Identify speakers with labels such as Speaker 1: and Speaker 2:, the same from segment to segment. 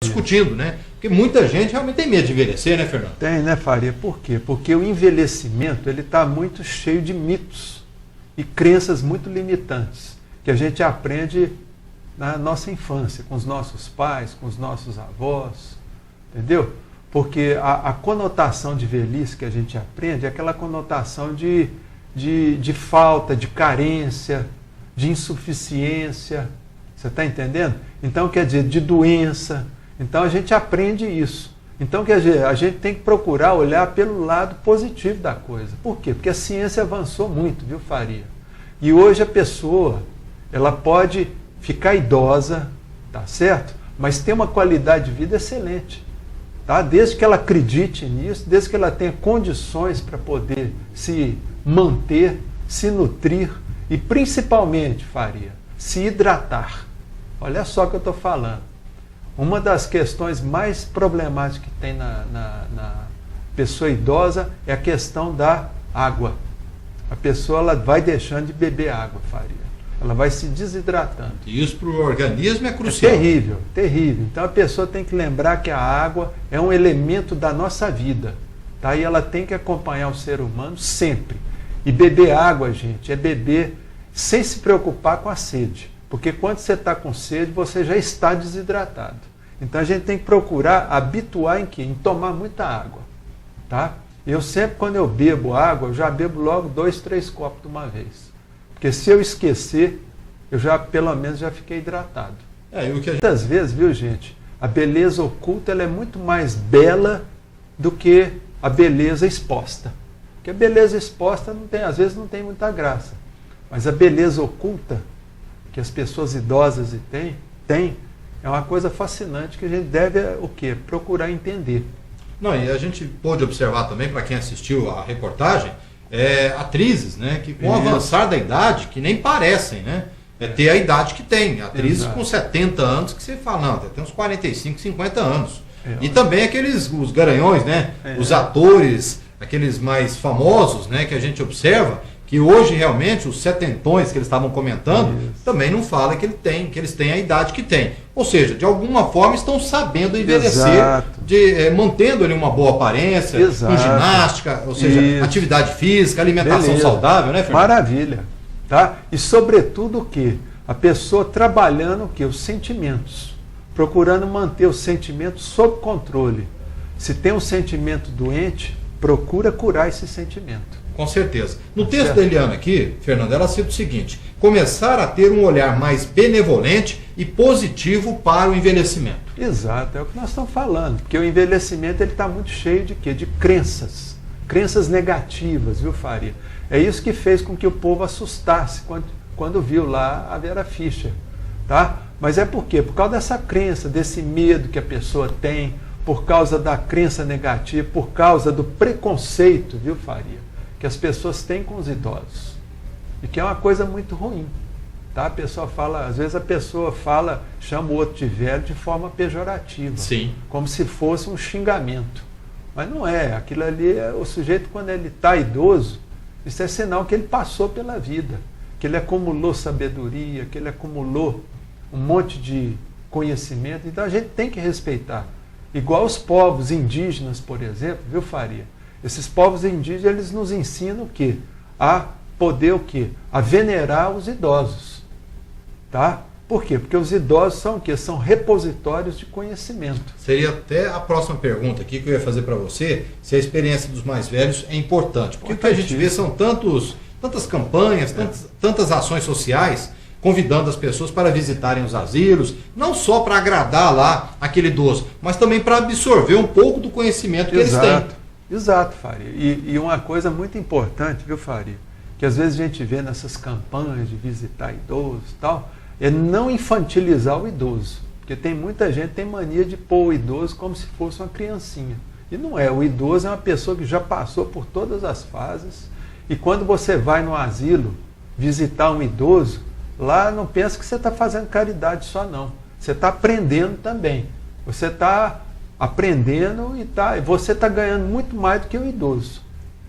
Speaker 1: discutindo, né? Porque muita gente realmente tem medo de envelhecer, né, Fernando?
Speaker 2: Tem, né, Faria? Por quê? Porque o envelhecimento ele está muito cheio de mitos e crenças muito limitantes que a gente aprende na nossa infância, com os nossos pais, com os nossos avós, entendeu? Porque a conotação de velhice que a gente aprende é aquela conotação de falta, de carência, de insuficiência, você está entendendo? Então, quer dizer, de doença. Então, a gente aprende isso. Então, quer dizer, a gente tem que procurar olhar pelo lado positivo da coisa. Por quê? Porque a ciência avançou muito, viu, Faria? E hoje a pessoa, ela pode ficar idosa, tá certo? Mas ter uma qualidade de vida excelente. Tá? Desde que ela acredite nisso, desde que ela tenha condições para poder se manter, se nutrir e principalmente, Faria, se hidratar. Olha só o que eu estou falando. Uma das questões mais problemáticas que tem na pessoa idosa é a questão da água. A pessoa ela vai deixando de beber água, Faria. Ela vai se desidratando.
Speaker 1: E isso para o organismo é crucial.
Speaker 2: É terrível, terrível. Então a pessoa tem que lembrar que a água é um elemento da nossa vida. Tá? E ela tem que acompanhar o ser humano sempre. E beber água, gente, é beber sem se preocupar com a sede. Porque quando você está com sede, você já está desidratado. Então a gente tem que procurar habituar em quê? Em tomar muita água. Tá? Eu sempre, quando eu bebo água, eu já bebo logo 2, 3 copos de uma vez. Porque se eu esquecer, eu já, pelo menos, já fiquei hidratado. Muitas vezes, viu, gente, a beleza oculta ela é muito mais bela do que a beleza exposta. Porque a beleza exposta, não tem, às vezes, não tem muita graça. Mas a beleza oculta, que as pessoas idosas têm, é uma coisa fascinante que a gente deve, o quê? Procurar entender.
Speaker 1: Não, e a gente pôde observar também, para quem assistiu a reportagem, atrizes, né, que com o avançar da idade, que nem parecem, né, ter a idade que tem. Atrizes com 70 anos que você fala, não, tem uns 45, 50 anos. E também os garanhões, né, os atores, aqueles mais famosos, né, que a gente observa, que hoje realmente os setentões que eles estavam comentando, também não fala que eles têm a idade que têm. Ou seja, de alguma forma estão sabendo envelhecer, mantendo ali uma boa aparência, com ginástica, ou seja, atividade física, alimentação saudável, né, Fernando?
Speaker 2: Maravilha. Tá? E sobretudo o quê? A pessoa trabalhando o quê? Os sentimentos. Procurando manter os sentimentos sob controle. Se tem um sentimento doente, procura curar esse sentimento.
Speaker 1: Com certeza. No texto da Eliana aqui, Fernando, ela cita o seguinte: começar a ter um olhar mais benevolente e positivo para o envelhecimento.
Speaker 2: Exato, é o que nós estamos falando. Porque o envelhecimento está muito cheio de quê? De crenças. Crenças negativas, viu, Faria? É isso que fez com que o povo assustasse quando viu lá a Vera Fischer. Tá? Mas é por quê? Por causa dessa crença, desse medo que a pessoa tem, por causa da crença negativa, por causa do preconceito, viu, Faria? Que as pessoas têm com os idosos. E que é uma coisa muito ruim. Tá? A pessoa fala, às vezes a pessoa fala, chama o outro de velho de forma pejorativa.
Speaker 1: Sim.
Speaker 2: Como se fosse um xingamento. Mas não é. Aquilo ali, o sujeito quando ele está idoso, isso é sinal que ele passou pela vida. Que ele acumulou sabedoria, que ele acumulou um monte de conhecimento. Então a gente tem que respeitar. Igual os povos indígenas, por exemplo, viu, Faria? Esses povos indígenas, eles nos ensinam o quê? A poder o quê? A venerar os idosos. Tá? Por quê? Porque os idosos são o quê? São repositórios de conhecimento.
Speaker 1: Seria até a próxima pergunta aqui que eu ia fazer para você, se a experiência dos mais velhos é importante. Porque o que a gente vê são tantas campanhas, tantas ações sociais, convidando as pessoas para visitarem os asilos, não só para agradar lá aquele idoso, mas também para absorver um pouco do conhecimento que eles têm.
Speaker 2: Exato, Faria. E uma coisa muito importante, viu, Faria? Que às vezes a gente vê nessas campanhas de visitar idosos e tal, é não infantilizar o idoso. Porque tem muita gente que tem mania de pôr o idoso como se fosse uma criancinha. E não é. O idoso é uma pessoa que já passou por todas as fases. E quando você vai no asilo visitar um idoso, lá não pensa que você está fazendo caridade só, não. Você está aprendendo também. Você está aprendendo e você está ganhando muito mais do que o idoso.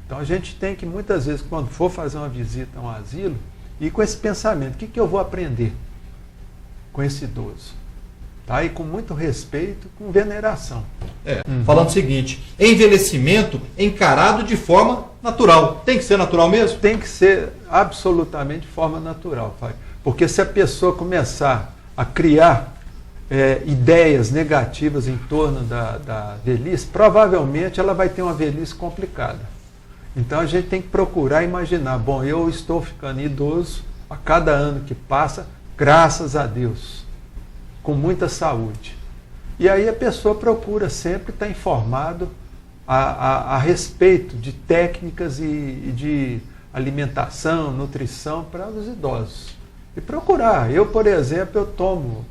Speaker 2: Então a gente tem que, muitas vezes, quando for fazer uma visita a um asilo, ir com esse pensamento: o que eu vou aprender com esse idoso? tá? E com muito respeito, com veneração.
Speaker 1: Falando o seguinte, envelhecimento encarado de forma natural. Tem que ser natural mesmo?
Speaker 2: Tem que ser absolutamente de forma natural, Fábio. Porque se a pessoa começar a criar ideias negativas em torno da velhice, provavelmente ela vai ter uma velhice complicada. Então a gente tem que procurar imaginar, bom, eu estou ficando idoso a cada ano que passa, graças a Deus, com muita saúde. E aí a pessoa procura sempre estar informado a respeito de técnicas e de alimentação, nutrição para os idosos. E procurar. Eu, por exemplo, eu tomo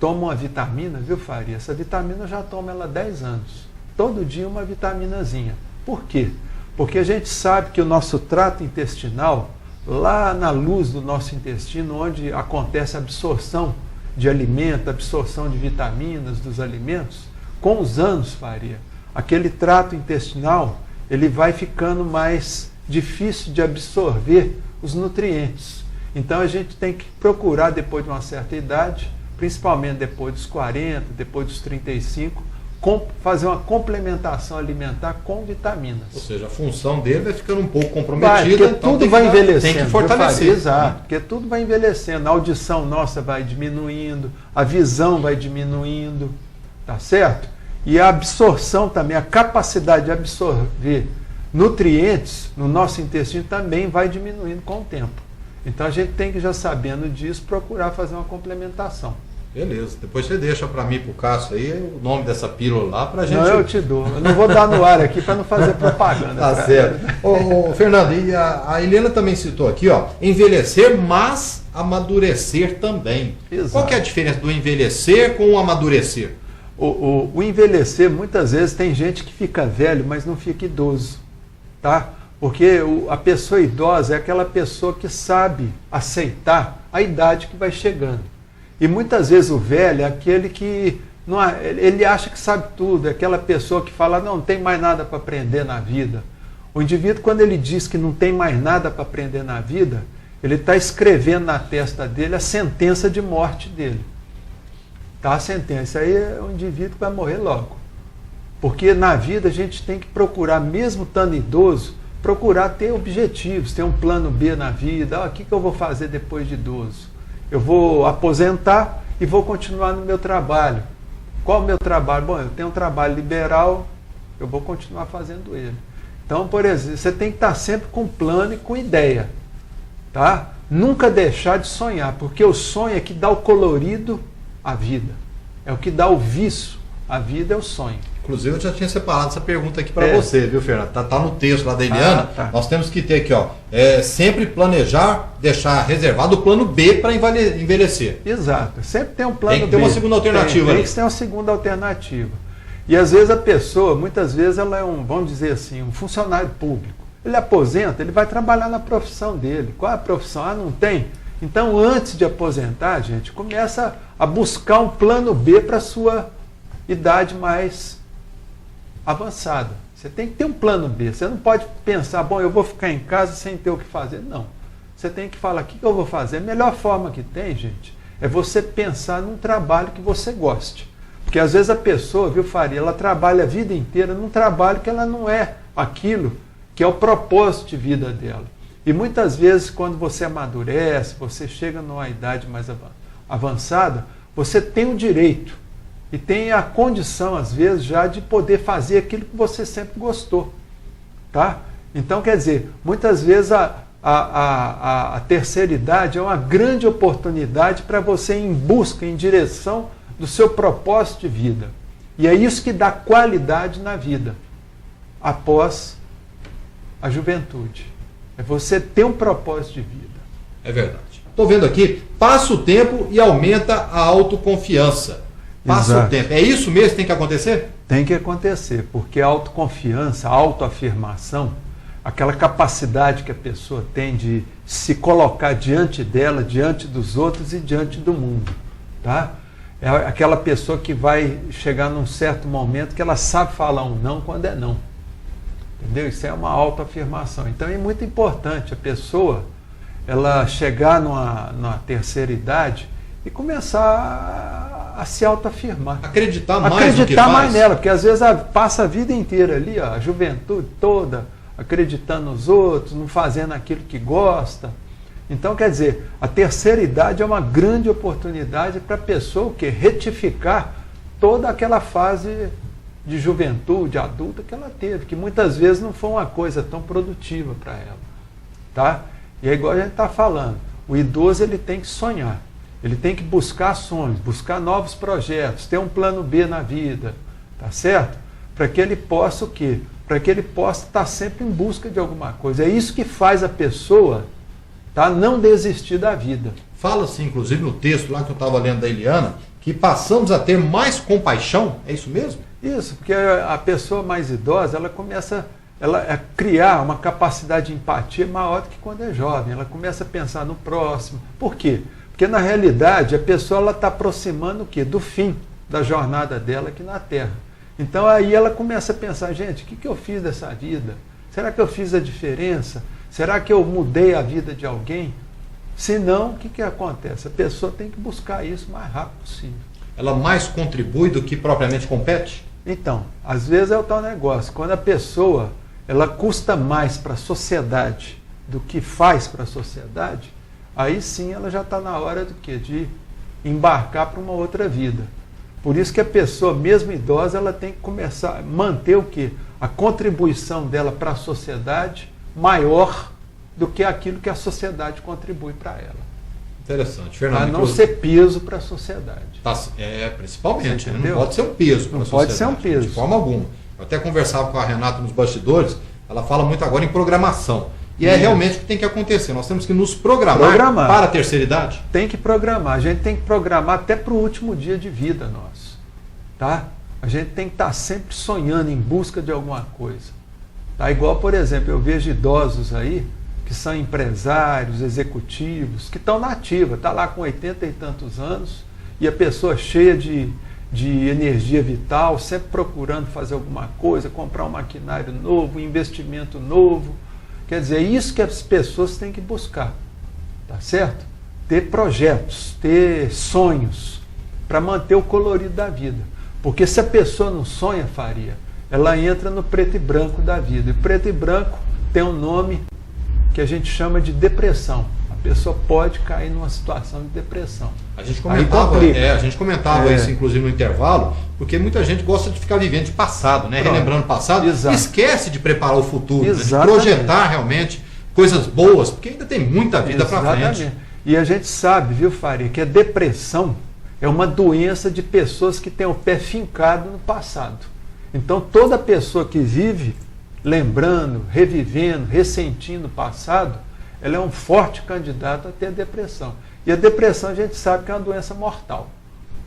Speaker 2: uma vitamina, viu, Faria? Essa vitamina eu já tomo ela há 10 anos. Todo dia uma vitaminazinha. Por quê? Porque a gente sabe que o nosso trato intestinal, lá na luz do nosso intestino, onde acontece a absorção de alimento, absorção de vitaminas dos alimentos, com os anos, Faria, aquele trato intestinal, ele vai ficando mais difícil de absorver os nutrientes. Então a gente tem que procurar, depois de uma certa idade, principalmente depois dos 40, depois dos 35, fazer uma complementação alimentar com vitaminas.
Speaker 1: Ou seja, a função dele vai ficando um pouco comprometida.
Speaker 2: Porque então tudo vai envelhecendo.
Speaker 1: Tem que fortalecer.
Speaker 2: Exato, porque tudo vai envelhecendo. A audição nossa vai diminuindo, a visão vai diminuindo, tá certo? E a absorção também, a capacidade de absorver nutrientes no nosso intestino também vai diminuindo com o tempo. Então a gente tem que, já sabendo disso, procurar fazer uma complementação.
Speaker 1: Beleza, depois você deixa para mim, para o Cássio aí, o nome dessa pílula lá para a gente...
Speaker 2: Não, eu te dou. Eu não vou dar no ar aqui para não fazer propaganda.
Speaker 1: Tá certo. Ô, Fernando, e a Helena também citou aqui, ó, envelhecer, mas amadurecer também.
Speaker 2: Exato.
Speaker 1: Qual que é a diferença do envelhecer com o amadurecer?
Speaker 2: O envelhecer, muitas vezes, tem gente que fica velho, mas não fica idoso, tá? Porque a pessoa idosa é aquela pessoa que sabe aceitar a idade que vai chegando. E muitas vezes o velho é aquele que ele acha que sabe tudo, é aquela pessoa que fala, não tem mais nada para aprender na vida. O indivíduo, quando ele diz que não tem mais nada para aprender na vida, ele está escrevendo na testa dele a sentença de morte dele. Tá, a sentença. Isso aí é um indivíduo que vai morrer logo. Porque na vida a gente tem que procurar, mesmo estando idoso, procurar ter objetivos, ter um plano B na vida. O que eu vou fazer depois de idoso? Eu vou aposentar e vou continuar no meu trabalho. Qual é o meu trabalho? Bom, eu tenho um trabalho liberal, eu vou continuar fazendo ele. Então, por exemplo, você tem que estar sempre com plano e com ideia. Tá? Nunca deixar de sonhar, porque o sonho é que dá o colorido à vida. É o que dá o viço à vida, é o sonho.
Speaker 1: Inclusive, eu já tinha separado essa pergunta aqui para você, viu, Fernando? Tá no texto lá da Eliana. Tá. Nós temos que ter aqui, ó, sempre planejar, deixar reservado o plano B para envelhecer.
Speaker 2: Exato. Sempre tem um plano B.
Speaker 1: Tem que ter uma segunda alternativa.
Speaker 2: Tem que ter uma segunda alternativa. E às vezes a pessoa, muitas vezes, ela é vamos dizer assim, um funcionário público. Ele aposenta, ele vai trabalhar na profissão dele. Qual é a profissão? Ah, não tem? Então, antes de aposentar, gente, começa a buscar um plano B para a sua idade mais avançada. Você tem que ter um plano B. Você não pode pensar, bom, eu vou ficar em casa sem ter o que fazer. Não. Você tem que falar, o que eu vou fazer? A melhor forma que tem, gente, é você pensar num trabalho que você goste. Porque às vezes a pessoa, viu, Faria, ela trabalha a vida inteira num trabalho que ela não é aquilo que é o propósito de vida dela. E muitas vezes, quando você amadurece, você chega numa idade mais avançada, você tem o direito e tem a condição, às vezes, já de poder fazer aquilo que você sempre gostou. Tá? Então, quer dizer, muitas vezes a terceira idade é uma grande oportunidade para você ir em busca, em direção do seu propósito de vida. E é isso que dá qualidade na vida, após a juventude. É você ter um propósito de vida.
Speaker 1: É verdade. Estou vendo aqui, passa o tempo e aumenta a autoconfiança. Passa
Speaker 2: Exato.
Speaker 1: o tempo. É isso mesmo que tem que acontecer?
Speaker 2: Tem que acontecer, porque a autoconfiança, a autoafirmação, aquela capacidade que a pessoa tem de se colocar diante dela, diante dos outros e diante do mundo. Tá? É aquela pessoa que vai chegar num certo momento que ela sabe falar um não quando é não. Entendeu? Isso é uma autoafirmação. Então é muito importante a pessoa ela chegar numa terceira idade e começar a se autoafirmar.
Speaker 1: Acreditar mais no que
Speaker 2: Acreditar
Speaker 1: faz.
Speaker 2: mais nela, porque às vezes passa a vida inteira ali, ó, a juventude toda, acreditando nos outros, não fazendo aquilo que gosta. Então, quer dizer, a terceira idade é uma grande oportunidade para a pessoa retificar toda aquela fase de juventude, adulta que ela teve, que muitas vezes não foi uma coisa tão produtiva para ela. Tá? E é igual a gente está falando, o idoso ele tem que sonhar, ele tem que buscar sonhos, buscar novos projetos, ter um plano B na vida, tá certo? Para que ele possa o quê? Para que ele possa estar sempre em busca de alguma coisa. É isso que faz a pessoa, tá, não desistir da vida.
Speaker 1: Fala-se, inclusive, no texto lá que eu estava lendo da Eliana, que passamos a ter mais compaixão, é isso mesmo?
Speaker 2: Isso, porque a pessoa mais idosa, ela começa a criar uma capacidade de empatia maior do que quando é jovem. Ela começa a pensar no próximo. Por quê? Porque, na realidade, a pessoa está aproximando o quê? Do fim da jornada dela aqui na Terra. Então, aí ela começa a pensar, gente, o que eu fiz dessa vida? Será que eu fiz a diferença? Será que eu mudei a vida de alguém? Se não, o que acontece? A pessoa tem que buscar isso o mais rápido possível.
Speaker 1: Ela mais contribui do que propriamente compete?
Speaker 2: Então, às vezes é o tal negócio. Quando a pessoa ela custa mais para a sociedade do que faz para a sociedade, aí sim ela já está na hora do quê? De embarcar para uma outra vida. Por isso que a pessoa, mesmo idosa, ela tem que começar a manter o quê? A contribuição dela para a sociedade maior do que aquilo que a sociedade contribui para ela.
Speaker 1: Interessante, Fernando.
Speaker 2: Para não ser peso para a sociedade.
Speaker 1: Principalmente, né? Não pode ser um peso para a sociedade.
Speaker 2: Não pode ser um peso.
Speaker 1: De forma alguma. Eu até conversava com a Renata nos bastidores, ela fala muito agora em programação. E é realmente o que tem que acontecer. Nós temos que nos programar para a terceira idade.
Speaker 2: Tem que programar. A gente tem que programar até para o último dia de vida nosso. Tá? A gente tem que estar sempre sonhando em busca de alguma coisa. Tá? Igual, por exemplo, eu vejo idosos aí que são empresários, executivos, que estão na ativa, está lá com 80 e tantos anos, e a pessoa cheia de energia vital, sempre procurando fazer alguma coisa, comprar um maquinário novo, um investimento novo. Quer dizer, é isso que as pessoas têm que buscar, tá certo? Ter projetos, ter sonhos, para manter o colorido da vida. Porque se a pessoa não sonha, Faria, ela entra no preto e branco da vida. E preto e branco tem um nome que a gente chama de depressão. A pessoa pode cair numa situação de depressão.
Speaker 1: A gente comentava isso, inclusive, no intervalo, porque muita gente gosta de ficar vivendo de passado, né? Relembrando o passado.
Speaker 2: Exato.
Speaker 1: Esquece de preparar o futuro, né? De
Speaker 2: Exatamente.
Speaker 1: projetar realmente coisas boas, porque ainda tem muita vida para frente.
Speaker 2: E a gente sabe, viu, Faria, que a depressão é uma doença de pessoas que têm o pé fincado no passado. Então, toda pessoa que vive lembrando, revivendo, ressentindo o passado, ela é um forte candidato a ter depressão. E a depressão a gente sabe que é uma doença mortal,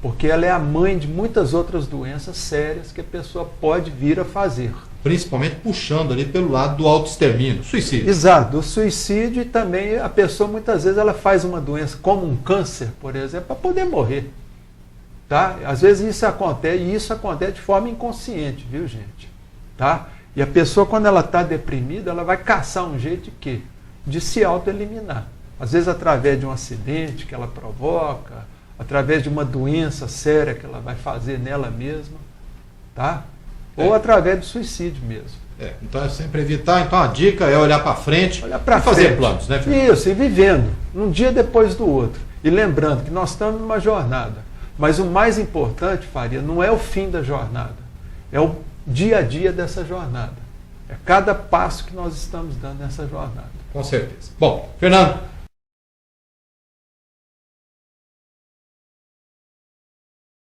Speaker 2: porque ela é a mãe de muitas outras doenças sérias que a pessoa pode vir a fazer.
Speaker 1: Principalmente puxando ali pelo lado do autoextermínio, suicídio.
Speaker 2: Exato, do suicídio, e também a pessoa muitas vezes ela faz uma doença como um câncer, por exemplo, para poder morrer. Tá? Às vezes isso acontece, e isso acontece de forma inconsciente, viu, gente? Tá? E a pessoa, quando ela está deprimida, ela vai caçar um jeito de quê? De se autoeliminar. Às vezes através de um acidente que ela provoca, através de uma doença séria que ela vai fazer nela mesma, tá? Ou através do suicídio mesmo.
Speaker 1: Então é sempre evitar. Então a dica é olhar para frente e fazer planos, né,
Speaker 2: Fernando? Isso, e vivendo, um dia depois do outro. E lembrando que nós estamos numa jornada. Mas o mais importante, Faria, não é o fim da jornada. É o dia a dia dessa jornada. É cada passo que nós estamos dando nessa jornada.
Speaker 1: Com certeza. Bom, Fernando,